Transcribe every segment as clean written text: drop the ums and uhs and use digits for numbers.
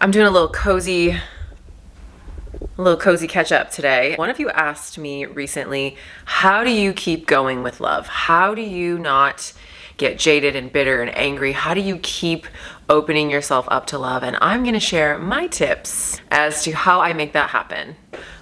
I'm doing a little cozy catch up today. One of you asked me recently, how do you keep going with love? How do you not get jaded and bitter and angry? How do you keep opening yourself up to love? And I'm gonna share my tips as to how I make that happen.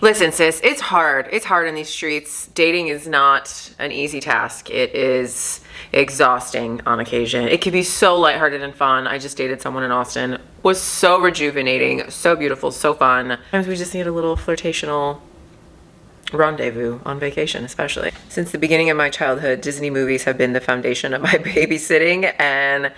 Listen, sis, it's hard. It's hard in these streets. Dating is not an easy task. It is exhausting on occasion. It can be so lighthearted and fun. I just dated someone in Austin. Was so rejuvenating, so beautiful, so fun. Sometimes we just need a little flirtational rendezvous on vacation, especially. Since the beginning of my childhood, Disney movies have been the foundation of my babysitting, and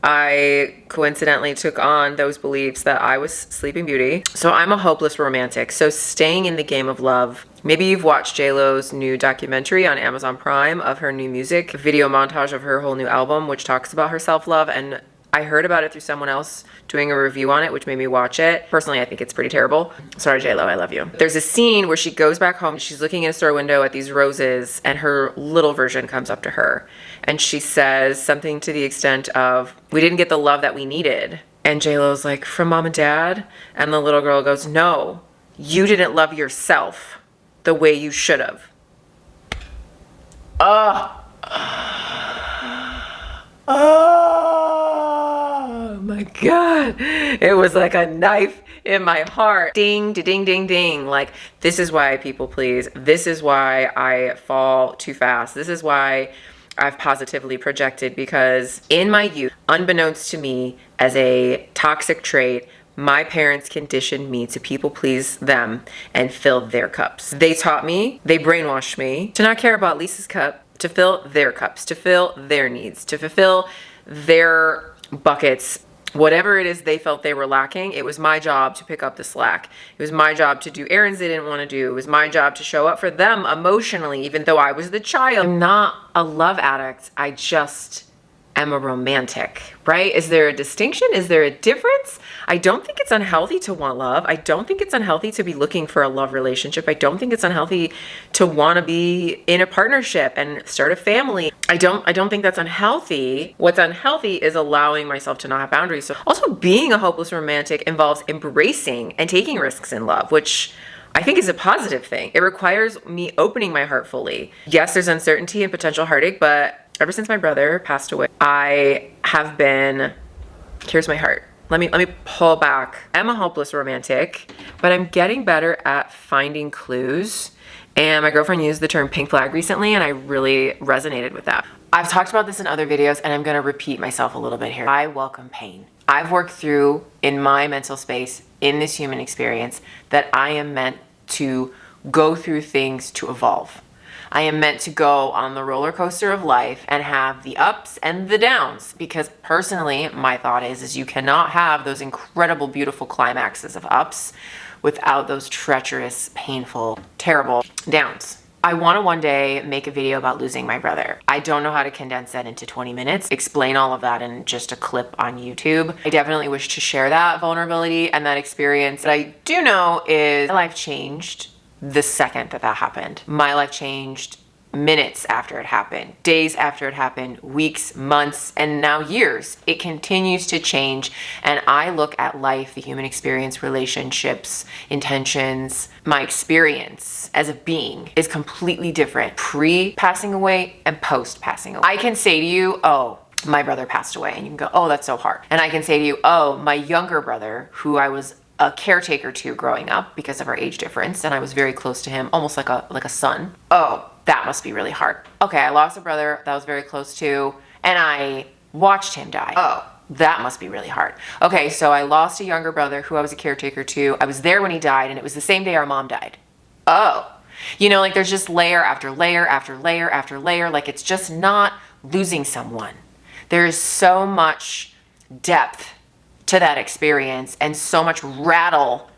I coincidentally took on those beliefs that I was Sleeping Beauty. So I'm a hopeless romantic. So staying in the game of love. Maybe you've watched JLo's new documentary on Amazon Prime of her new music, video montage of her whole new album, which talks about her self-love, and I heard about it through someone else doing a review on it, which made me watch it. Personally, I think it's pretty terrible. Sorry, JLo, I love you. There's a scene where she goes back home. She's looking in a store window at these roses, and her little version comes up to her. And she says something to the extent of, we didn't get the love that we needed. And JLo's like, from mom and dad? And the little girl goes, no, you didn't love yourself the way you should have. Oh my God. It was like a knife in my heart. Ding, ding, ding, ding. Like, this is why I people please. This is why I fall too fast. This is why I've positively projected, because in my youth, unbeknownst to me as a toxic trait, my parents conditioned me to people please them and fill their cups. They taught me, they brainwashed me to not care about Lisa's cup, to fill their cups, to fill their needs, to fulfill their buckets. Whatever it is they felt they were lacking, it was my job to pick up the slack. It was my job to do errands they didn't want to do. It was my job to show up for them emotionally, even though I was the child. I'm not a love addict. I just am a romantic, right? Is there a distinction? Is there a difference? I don't think it's unhealthy to want love. I don't think it's unhealthy to be looking for a love relationship. I don't think it's unhealthy to want to be in a partnership and start a family. I don't think that's unhealthy. What's unhealthy is allowing myself to not have boundaries. So also being a hopeless romantic involves embracing and taking risks in love, which I think is a positive thing. It requires me opening my heart fully. Yes, there's uncertainty and potential heartache, but ever since my brother passed away, I have been, here's my heart. Let me pull back. I'm a hopeless romantic, but I'm getting better at finding clues. And my girlfriend used the term pink flag recently, and I really resonated with that. I've talked about this in other videos, and I'm gonna repeat myself a little bit here. I welcome pain. I've worked through, in my mental space, in this human experience, that I am meant to go through things to evolve. I am meant to go on the roller coaster of life and have the ups and the downs, because personally, my thought is you cannot have those incredible, beautiful climaxes of ups without those treacherous, painful, terrible downs. I want to one day make a video about losing my brother. I don't know how to condense that into 20 minutes, explain all of that in just a clip on YouTube. I definitely wish to share that vulnerability and that experience. What I do know is my life changed the second that happened. My life changed minutes after it happened, days after it happened, weeks, months, and now years. It continues to change, and I look at life, the human experience, relationships, intentions, my experience as a being is completely different pre-passing away and post-passing away. I can say to you, oh, my brother passed away, and you can go, oh, that's so hard. And I can say to you, oh, my younger brother, who I was a caretaker to growing up because of our age difference, and I was very close to him, almost like a son. Oh, that must be really hard. Okay, I lost a brother that I was very close to, and I watched him die. Oh, that must be really hard. Okay, so I lost a younger brother who I was a caretaker to. I was there when he died, and it was the same day our mom died. Oh, you know, like there's just layer after layer after layer after layer. Like, it's just not losing someone. There's so much depth to that experience and so much rattle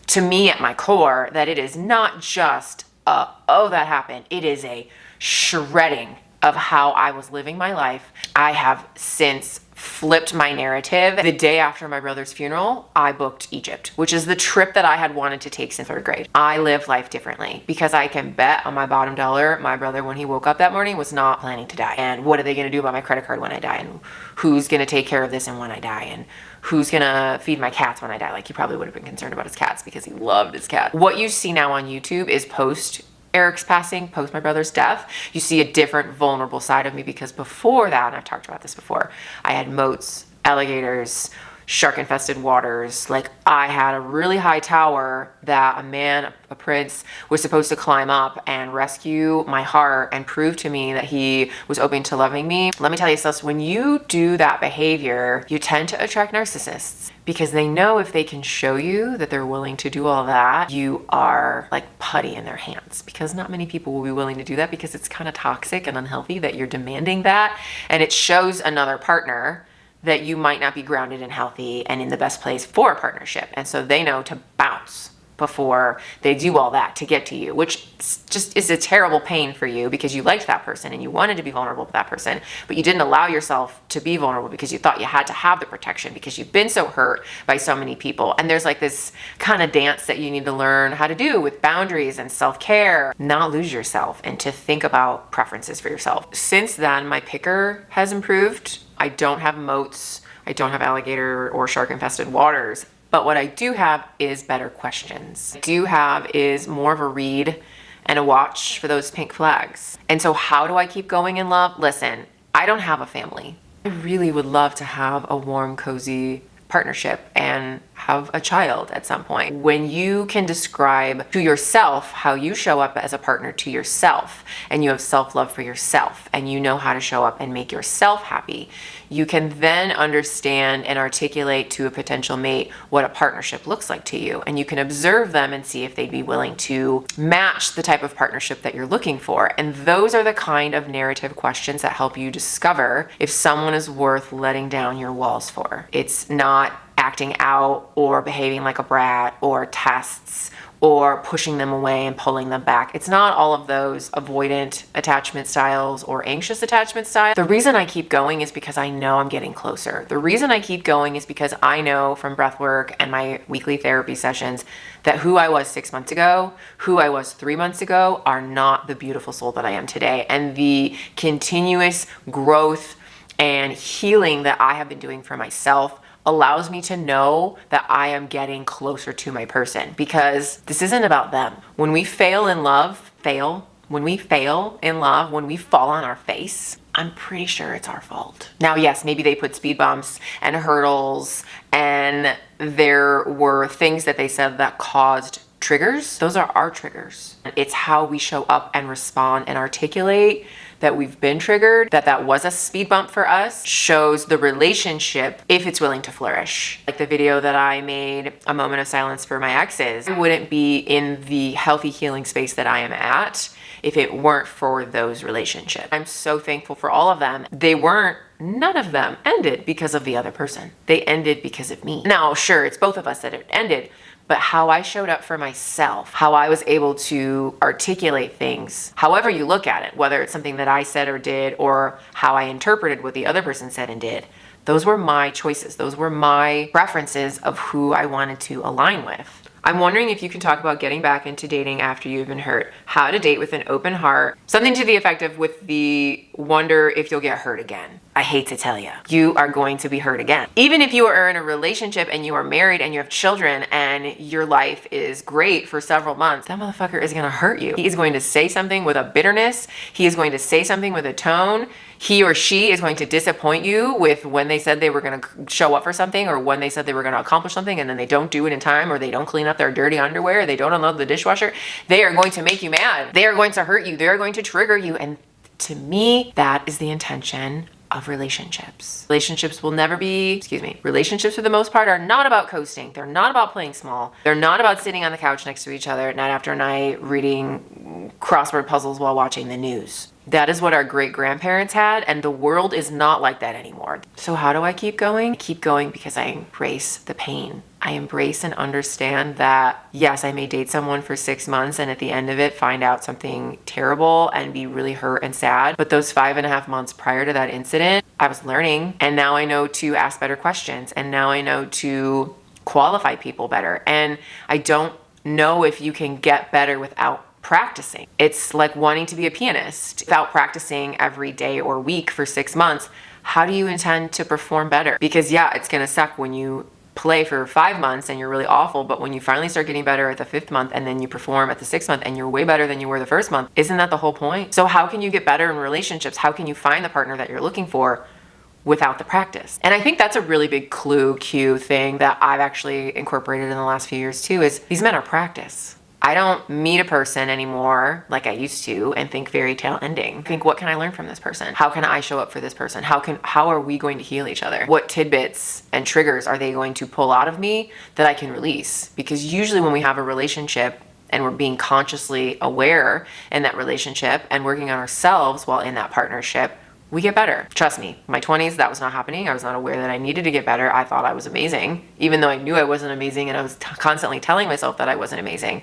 to me at my core that it is not just oh, that happened. It is a shredding of how I was living my life. I have since flipped my narrative. The day after my brother's funeral, I booked Egypt, which is the trip that I had wanted to take since 3rd grade. I live life differently because I can bet on my bottom dollar my brother, when he woke up that morning, was not planning to die. And what are they going to do about my credit card when I die? And who's going to take care of this and when I die? And who's gonna feed my cats when I die? Like, he probably would have been concerned about his cats because he loved his cat. What you see now on YouTube is post Eric's passing, post my brother's death. You see a different vulnerable side of me, because before that, and I've talked about this before, I had moats, alligators, shark infested waters. Like, I had a really high tower that a man, a prince, was supposed to climb up and rescue my heart and prove to me that he was open to loving me. Let me tell you, sis, when you do that behavior, you tend to attract narcissists, because they know if they can show you that they're willing to do all that, you are like putty in their hands, because not many people will be willing to do that, because it's kind of toxic and unhealthy that you're demanding that. And it shows another partner that you might not be grounded and healthy and in the best place for a partnership. And so they know to bounce before they do all that to get to you, which just is a terrible pain for you, because you liked that person and you wanted to be vulnerable with that person, but you didn't allow yourself to be vulnerable because you thought you had to have the protection, because you've been so hurt by so many people. And there's like this kind of dance that you need to learn how to do with boundaries and self-care, not lose yourself, and to think about preferences for yourself. Since then, my picker has improved. I don't have moats, I don't have alligator or shark infested waters, but what I do have is better questions. What I do have is more of a read and a watch for those pink flags. And so how do I keep going in love? Listen, I don't have a family. I really would love to have a warm, cozy partnership and have a child at some point. When you can describe to yourself how you show up as a partner to yourself, and you have self-love for yourself, and you know how to show up and make yourself happy, you can then understand and articulate to a potential mate what a partnership looks like to you. And you can observe them and see if they'd be willing to match the type of partnership that you're looking for. And those are the kind of narrative questions that help you discover if someone is worth letting down your walls for. It's not acting out or behaving like a brat or tests or pushing them away and pulling them back. It's not all of those avoidant attachment styles or anxious attachment styles. The reason I keep going is because I know I'm getting closer. The reason I keep going is because I know from breath work and my weekly therapy sessions that who I was 6 months ago, who I was 3 months ago, are not the beautiful soul that I am today. And the continuous growth and healing that I have been doing for myself allows me to know that I am getting closer to my person, because this isn't about them. When we fail in love, when we fall on our face, I'm pretty sure it's our fault. Now, yes, maybe they put speed bumps and hurdles, and there were things that they said that caused triggers. Those are our triggers. It's how we show up and respond and articulate that we've been triggered, that was a speed bump for us, shows the relationship if it's willing to flourish. Like the video that I made, A Moment of Silence for My Exes, I wouldn't be in the healthy healing space that I am at if it weren't for those relationships. I'm so thankful for all of them. None of them ended because of the other person. They ended because of me. Now, sure, it's both of us that it ended, but how I showed up for myself, how I was able to articulate things, however you look at it, whether it's something that I said or did, or how I interpreted what the other person said and did, those were my choices. Those were my preferences of who I wanted to align with. I'm wondering if you can talk about getting back into dating after you've been hurt, how to date with an open heart, something to the effect of with the wonder if you'll get hurt again. I hate to tell you, you are going to be hurt again. Even if you are in a relationship and you are married and you have children and your life is great for several months, that motherfucker is gonna hurt you. He is going to say something with a bitterness. He is going to say something with a tone. He or she is going to disappoint you with when they said they were going to show up for something, or when they said they were going to accomplish something and then they don't do it in time, or they don't clean up their dirty underwear, or they don't unload the dishwasher. They are going to make you mad. They are going to hurt you. They are going to trigger you. And to me, that is the intention of relationships. Relationships for the most part are not about coasting. They're not about playing small. They're not about sitting on the couch next to each other night after night reading crossword puzzles while watching the news. That is what our great grandparents had, and the world is not like that anymore. So how do I keep going? I keep going because I embrace the pain. I embrace and understand that, yes, I may date someone for 6 months and at the end of it find out something terrible and be really hurt and sad. But those 5.5 months prior to that incident, I was learning, and now I know to ask better questions, and now I know to qualify people better. And I don't know if you can get better without practicing. It's like wanting to be a pianist. Without practicing every day or week for 6 months, How do you intend to perform better? Because yeah, it's gonna suck when you play for 5 months and you're really awful, but when you finally start getting better at the 5th month and then you perform at the 6th month and you're way better than you were the 1st month, isn't that the whole point? So how can you get better in relationships? How can you find the partner that you're looking for without the practice? And I think that's a really big cue thing that I've actually incorporated in the last few years too, is these men are practice. I don't meet a person anymore like I used to and think fairy tale ending. I think, what can I learn from this person? How can I show up for this person? How are we going to heal each other? What tidbits and triggers are they going to pull out of me that I can release? Because usually when we have a relationship and we're being consciously aware in that relationship and working on ourselves while in that partnership, we get better. Trust me, my 20s, that was not happening. I was not aware that I needed to get better. I thought I was amazing, even though I knew I wasn't amazing, and I was constantly telling myself that I wasn't amazing.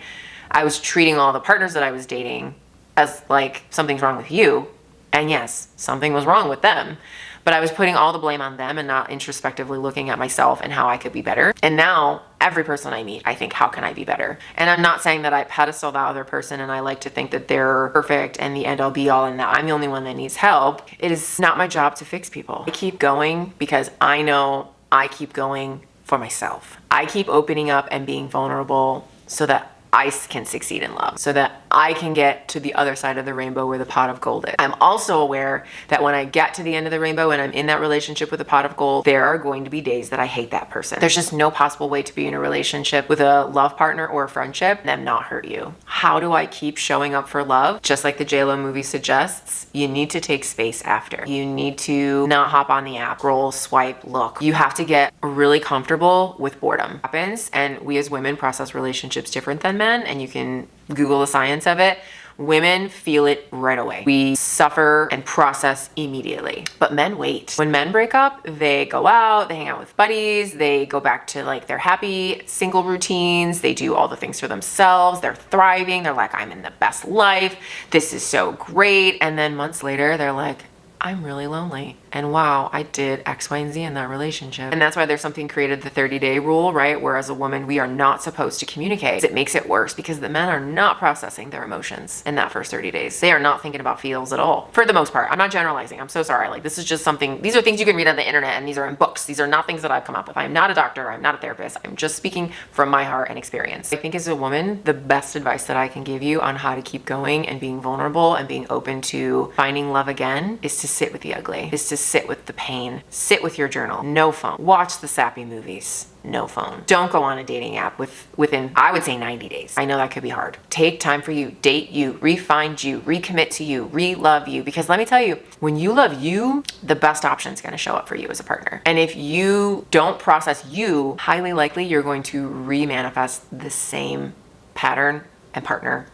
I was treating all the partners that I was dating as like, something's wrong with you. And yes, something was wrong with them. But I was putting all the blame on them and not introspectively looking at myself and how I could be better. And now every person I meet, I think, how can I be better? And I'm not saying that I pedestal that other person and I like to think that they're perfect and the end all be all and that I'm the only one that needs help. It is not my job to fix people. I keep going because I know I keep going for myself. I keep opening up and being vulnerable so that I can succeed in love, so that I can get to the other side of the rainbow where the pot of gold is. I'm also aware that when I get to the end of the rainbow and I'm in that relationship with a pot of gold, there are going to be days that I hate that person. There's just no possible way to be in a relationship with a love partner or a friendship and them not hurt you. How do I keep showing up for love? Just like the JLo movie suggests, you need to take space after. You need to not hop on the app, scroll, swipe, look. You have to get really comfortable with boredom. It happens, and we as women process relationships different than men, and you can Google the science of it. Women feel it right away. We suffer and process immediately, but men wait. When men break up, they go out, they hang out with buddies, they go back to like their happy single routines, they do all the things for themselves, they're thriving, they're like, I'm in the best life, this is so great. And then months later, they're like, I'm really lonely. And wow, I did X, Y, and Z in that relationship. And that's why there's something created, the 30-day rule, right? Where as a woman, we are not supposed to communicate. It makes it worse because the men are not processing their emotions in that first 30 days. They are not thinking about feels at all. For the most part. I'm not generalizing. I'm so sorry. Like, this is just something, these are things you can read on the internet and these are in books. These are not things that I've come up with. I'm not a doctor. I'm not a therapist. I'm just speaking from my heart and experience. I think as a woman, the best advice that I can give you on how to keep going and being vulnerable and being open to finding love again is to sit with the ugly, is to sit with the pain. Sit with your journal. No phone. Watch the sappy movies. No phone. Don't go on a dating app within, I would say, 90 days. I know that could be hard. Take time for you. Date you. Re-find you. Recommit to you. Re-love you. Because let me tell you, when you love you, the best option is going to show up for you as a partner. And if you don't process you, highly likely you're going to re-manifest the same pattern and partner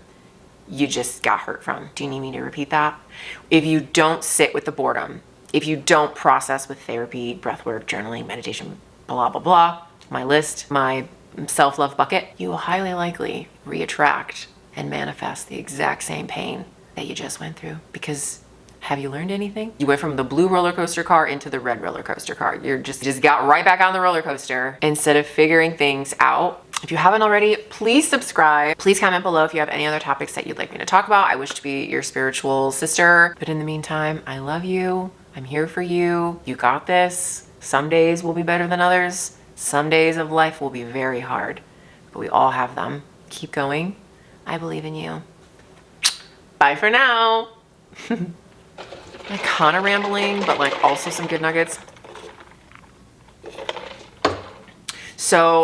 you just got hurt from. Do you need me to repeat that? If you don't sit with the boredom, if you don't process with therapy, breathwork, journaling, meditation, blah, blah, blah, my list, my self-love bucket, you will highly likely re-attract and manifest the exact same pain that you just went through. Because have you learned anything? You went from the blue roller coaster car into the red roller coaster car. You just got right back on the roller coaster instead of figuring things out. If you haven't already, please subscribe. Please comment below if you have any other topics that you'd like me to talk about. I wish to be your spiritual sister. But in the meantime, I love you. I'm here for you. You got this. Some days will be better than others. Some days of life will be very hard, but we all have them. Keep going. I believe in you. Bye for now. Like kind of rambling, but like also some good nuggets. So